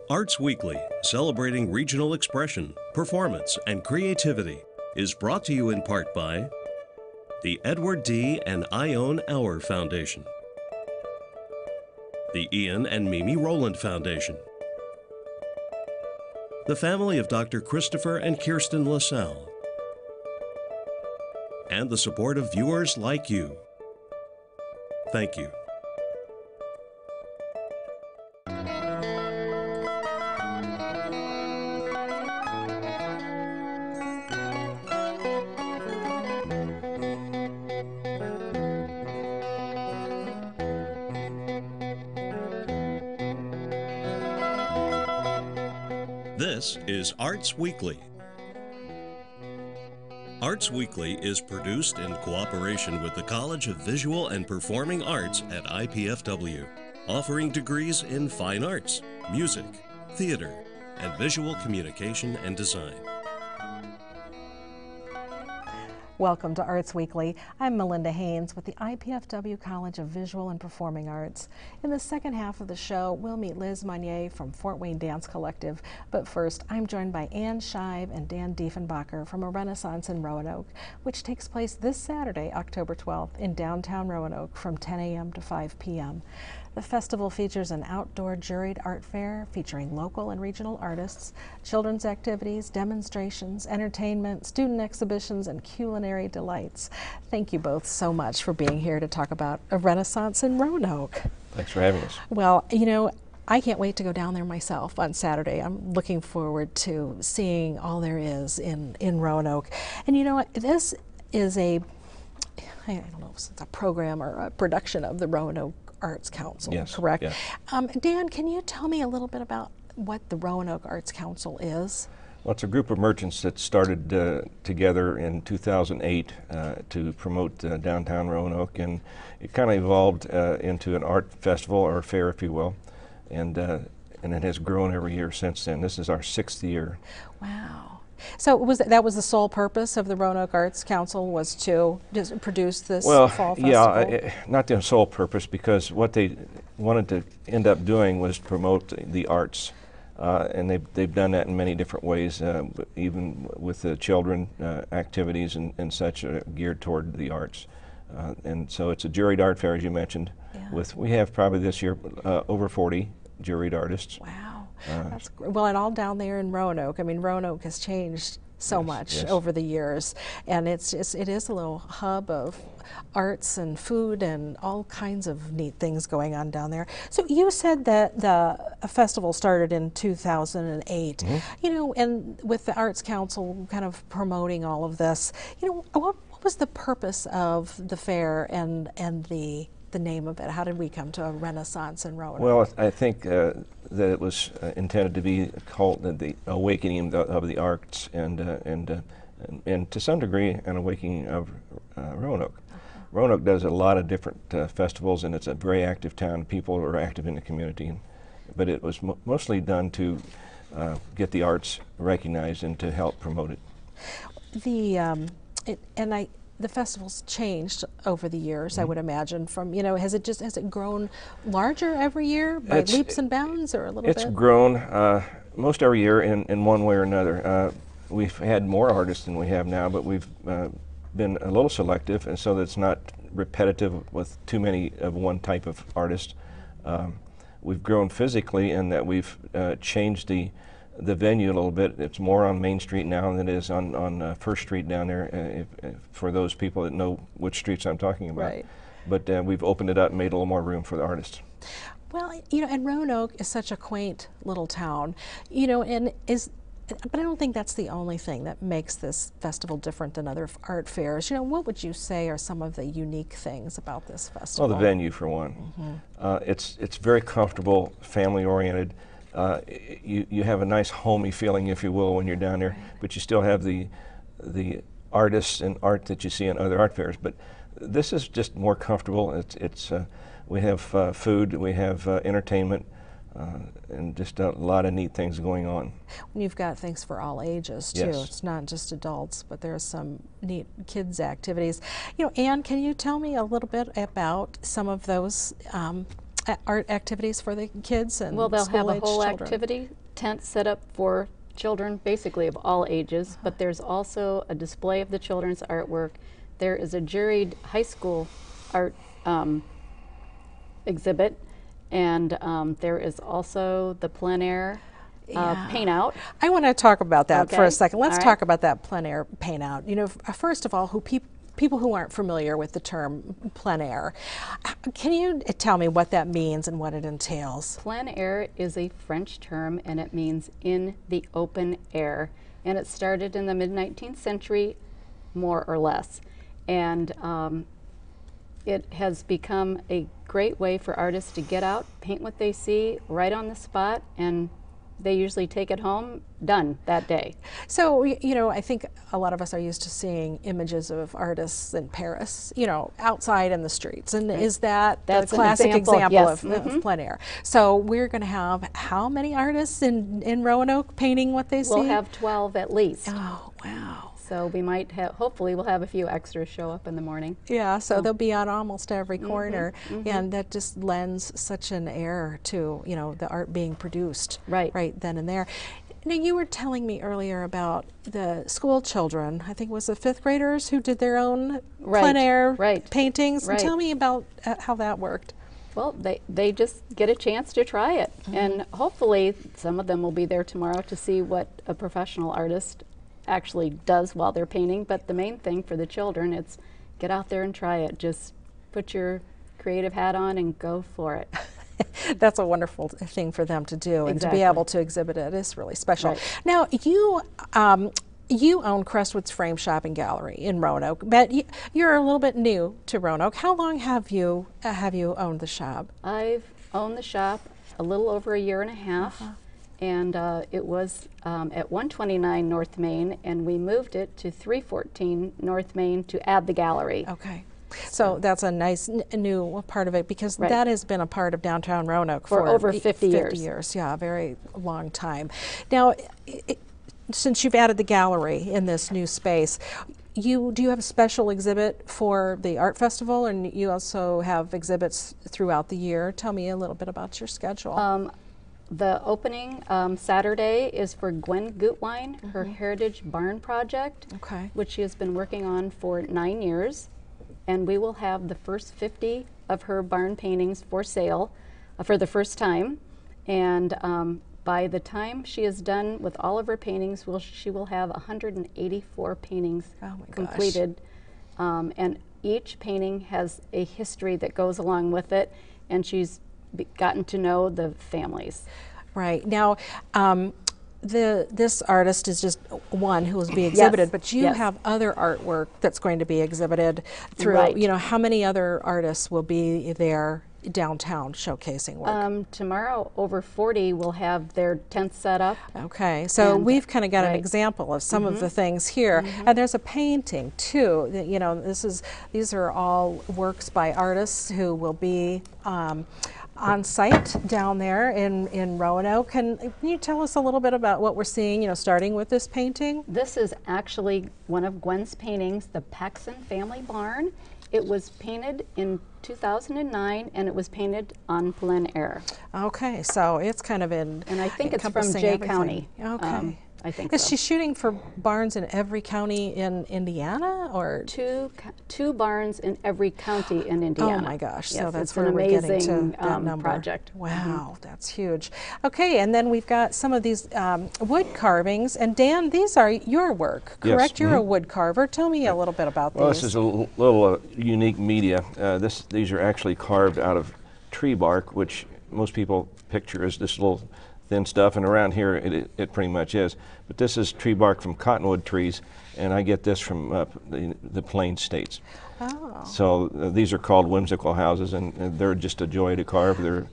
Arts Weekly, celebrating regional expression, performance, and creativity, is brought to you in part by the Edward D. and Ione Auer Foundation, the Ian and Mimi Rowland Foundation, the family of Dr. Christopher and Kirsten LaSalle, and the support of viewers like you. Thank you. This is Arts Weekly. Arts Weekly is produced in cooperation with the College of Visual and Performing Arts at IPFW, offering degrees in fine arts, music, theater, and visual communication and design. Welcome to Arts Weekly. I'm Melinda Haynes with the IPFW College of Visual and Performing Arts. In the second half of the show, we'll meet Liz Monnier from Fort Wayne Dance Collective. But first, I'm joined by Ann Shive and Dan Diefenbacher from A Renaissance in Roanoke, which takes place this Saturday, October 12th, in downtown Roanoke from 10 a.m. to 5 p.m. The festival features an outdoor juried art fair featuring local and regional artists, children's activities, demonstrations, entertainment, student exhibitions, and culinary delights. Thank you both so much for being here to talk about A Renaissance in Roanoke. Thanks for having us. Well, you know, I can't wait to go down there myself on Saturday. I'm looking forward to seeing all there is in Roanoke. And you know, this is I don't know if it's a program or a production of the Roanoke Arts Council, yes, correct? Yes. Dan, can you tell me a little bit about what the Roanoke Arts Council is? Well, it's a group of merchants that started together in 2008 to promote downtown Roanoke, and it kind of evolved into an art festival or fair, if you will, and it has grown every year since then. This is our 6th year. Wow. So that was the sole purpose of the Roanoke Arts Council, was to just produce this fall festival? Yeah, not the sole purpose, because what they wanted to end up doing was promote the arts. And they've done that in many different ways, even with the children activities and such geared toward the arts. And so it's a juried art fair, as you mentioned. Yeah. We have probably this year over 40 juried artists. Wow. That's great. Well, and all down there in Roanoke. I mean, Roanoke has changed so much over the years, and it is a little hub of arts and food and all kinds of neat things going on down there. So you said that the festival started in 2008, you know, and with the Arts Council kind of promoting all of this, you know, what was the purpose of the fair and the name of it? How did we come to A Renaissance in Roanoke? Well, I think that it was intended to be called the awakening of the arts, and to some degree an awakening of Roanoke. Roanoke does a lot of different festivals, and it's a very active town. People are active in the community, but it was mostly done to get the arts recognized and to help promote it. The festival's changed over the years, I would imagine. From, you know, has it grown larger every year by leaps and bounds, or a little bit? It's grown most every year in one way or another. We've had more artists than we have now, but we've been a little selective, and so that it's not repetitive with too many of one type of artist. We've grown physically in that we've changed the venue a little bit. It's more on Main Street now than it is on First Street down there, for those people that know which streets I'm talking about. Right. But we've opened it up and made a little more room for the artists. Well, you know, and Roanoke is such a quaint little town, you know, but I don't think that's the only thing that makes this festival different than other art fairs. You know, what would you say are some of the unique things about this festival? Well, the venue, for one. It's very comfortable, family-oriented. You have a nice homey feeling, if you will, when you're down there, but you still have the artists and art that you see in other art fairs. But this is just more comfortable. We have food, we have entertainment, and just a lot of neat things going on. You've got things for all ages too. Yes. It's not just adults, but there's some neat kids activities. You know, Ann, can you tell me a little bit about some of those art activities for the kids and Well, they'll have a school-aged whole children? activity tent set up for children, basically of all ages, but there's also a display of the children's artwork. There is a juried high school art exhibit, and there is also the plein air paint out. I want to talk about that for a Okay. second. Let's All right. talk about that plein air paint out. You know, first of all, people who aren't familiar with the term plein air, can you tell me what that means and what it entails? Plein air is a French term, and it means in the open air. And it started in the mid-19th century, more or less. And it has become a great way for artists to get out, paint what they see right on the spot, and they usually take it home, done that day. So, you know, I think a lot of us are used to seeing images of artists in Paris, you know, outside in the streets. And is that That's the an classic example, yes. of plein air? So we're going to have how many artists in Roanoke painting what they see? We'll have 12 at least. Oh, wow. So we might have, hopefully we'll have a few extras show up in the morning. Yeah, so they'll be on almost every corner, and that just lends such an air to, you know, the art being produced Right. right then and there. Now, you were telling me earlier about the school children, I think it was the 5th graders who did their own Right, plein air right, paintings. right. Tell me about how that worked. Well, they just get a chance to try it, and hopefully some of them will be there tomorrow to see what a professional artist actually does while they're painting. But the main thing for the children, it's get out there and try it. Just put your creative hat on and go for it. That's a wonderful thing for them to do, and to be Exactly. able to exhibit it is really special. Right. Now, you own Crestwood's Frame Shop and Gallery in Roanoke, but you're a little bit new to Roanoke. How long have you owned the shop? I've owned the shop a little over a year and a half, and it was at 129 North Main, and we moved it to 314 North Main to add the gallery. Okay. So that's a nice new part of it, because Right. that has been a part of downtown Roanoke For over 50 years. Yeah, a very long time. Now, since you've added the gallery in this new space, do you have a special exhibit for the art festival, and you also have exhibits throughout the year? Tell me a little bit about your schedule. The opening Saturday is for Gwen Gutwein, her Heritage Barn project, Okay. which she has been working on for 9 years. And we will have the first 50 of her barn paintings for sale for the first time. And by the time she is done with all of her paintings, she will have 184 paintings Oh my gosh. completed. And each painting has a history that goes along with it, and she's gotten to know the families. Right. Now, this artist is just one who will be exhibited, but you yes. have other artwork that's going to be exhibited through, Right. you know, how many other artists will be there downtown showcasing work? Tomorrow, over 40 will have their tent set up. Okay, so And- we've kind of got an right. example of some of the things here, and there's a painting too. That, you know, these are all works by artists who will be on site down there in Roanoke. Can you tell us a little bit about what we're seeing? You know, starting with this painting. This is actually one of Gwen's paintings, the Paxson Family Barn. It was painted in 2009, and it was painted on plein air. Okay, so it's kind of in. And I think it's from encompassing Jay everything. County. Okay. I think Is so. she shooting for barns in every county in Indiana, or? Two barns in every county in Indiana. Oh my gosh! Yes, So that's it's where an we're getting amazing to that number. project. Wow, that's huge. Okay, and then we've got some of these wood carvings. And Dan, these are your work, Yes, correct? You're a wood carver. Tell me a little bit about Well, these. this is a little unique media. These are actually carved out of tree bark, which most people picture as this little thin stuff, and around here it pretty much is. But this is tree bark from cottonwood trees, and I get this from the Plains states. Oh. So these are called whimsical houses, and they're just a joy to carve. They're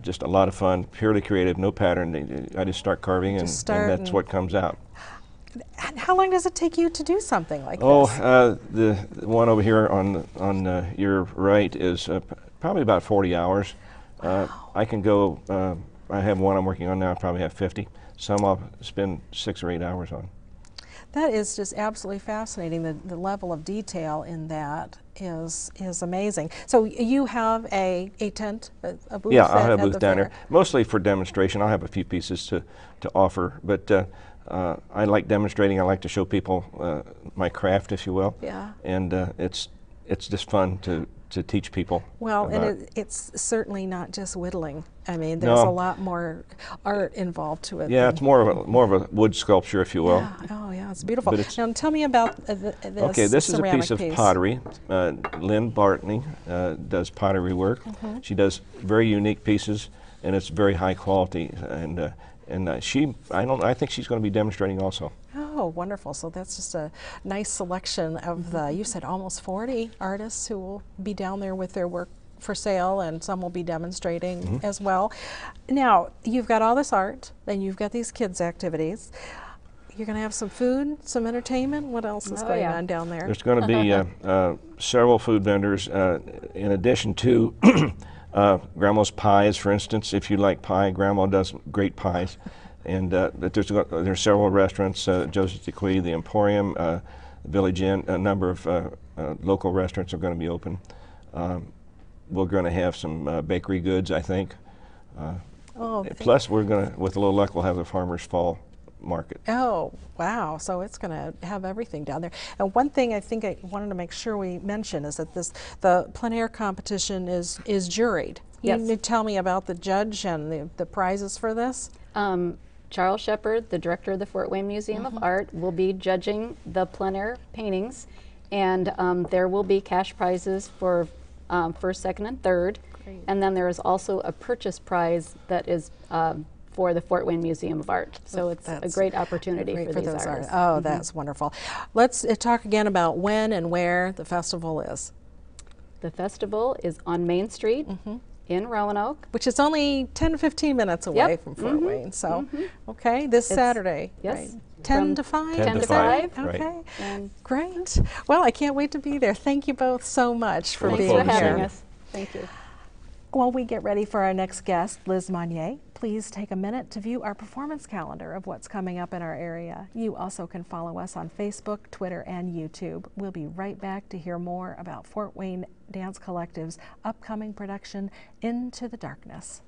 just a lot of fun, purely creative, no pattern. I just start carving, and that's what comes out. How long does it take you to do something like Oh, this? the one over here on your right is probably about 40 hours. I can go, I have one I'm working on now, I probably have 50. Some I'll spend 6 or 8 hours on. That is just absolutely fascinating. The level of detail in that is amazing. So you have a tent, a booth? Yeah, I'll have at a booth the down fair. there, mostly for demonstration. I'll have a few pieces to offer, but I like demonstrating. I like to show people my craft, if you will. Yeah. And it's just fun to teach people. Well, about and it's certainly not just whittling. I mean, there's a No. lot more art involved to it. Yeah, than- it's more of a wood sculpture, if you will. Yeah. Oh, yeah, it's beautiful. But it's- Now, tell me about this Okay, this is a ceramic piece of pottery. Lynn Bartney does pottery work. She does very unique pieces, and it's very high quality. And I think she's going to be demonstrating also. Oh, wonderful. So that's just a nice selection of the, you said almost 40 artists who will be down there with their work for sale, and some will be demonstrating as well. Now, you've got all this art, then you've got these kids' activities. You're going to have some food, some entertainment. What else is going on down there? There's going to be several food vendors in addition to Grandma's pies, for instance. If you like pie, Grandma does great pies. And but there's several restaurants, Joseph DeQuee, the Emporium, Village Inn, a number of local restaurants are going to be open. We're going to have some bakery goods, I think. Plus, we're going to, with a little luck, we'll have the Farmers Fall Market. Oh, wow. So it's going to have everything down there. And one thing I think I wanted to make sure we mention is that the plein air competition is juried. Yes. You tell me about the judge and the prizes for this? Charles Shepard, the director of the Fort Wayne Museum of Art, will be judging the plein air paintings, and there will be cash prizes for first, second, and third. Great. And then there is also a purchase prize that is for the Fort Wayne Museum of Art. So it's a great opportunity for these artists. Oh, that's wonderful. Let's talk again about when and where the festival is. The festival is on Main Street in Roanoke. Which is only 10 to 15 minutes away from Fort Wayne. So, okay, this Saturday. Yes. Right. 10 to 5? 10 to 5. Okay. Right. And Great. Well, I can't wait to be there. Thank you both so much for Look being forward thanks to for here. having seeing us. Thank you. While we get ready for our next guest, Liz Monnier, please take a minute to view our performance calendar of what's coming up in our area. You also can follow us on Facebook, Twitter, and YouTube. We'll be right back to hear more about Fort Wayne Dance Collective's upcoming production, Into the Darkness.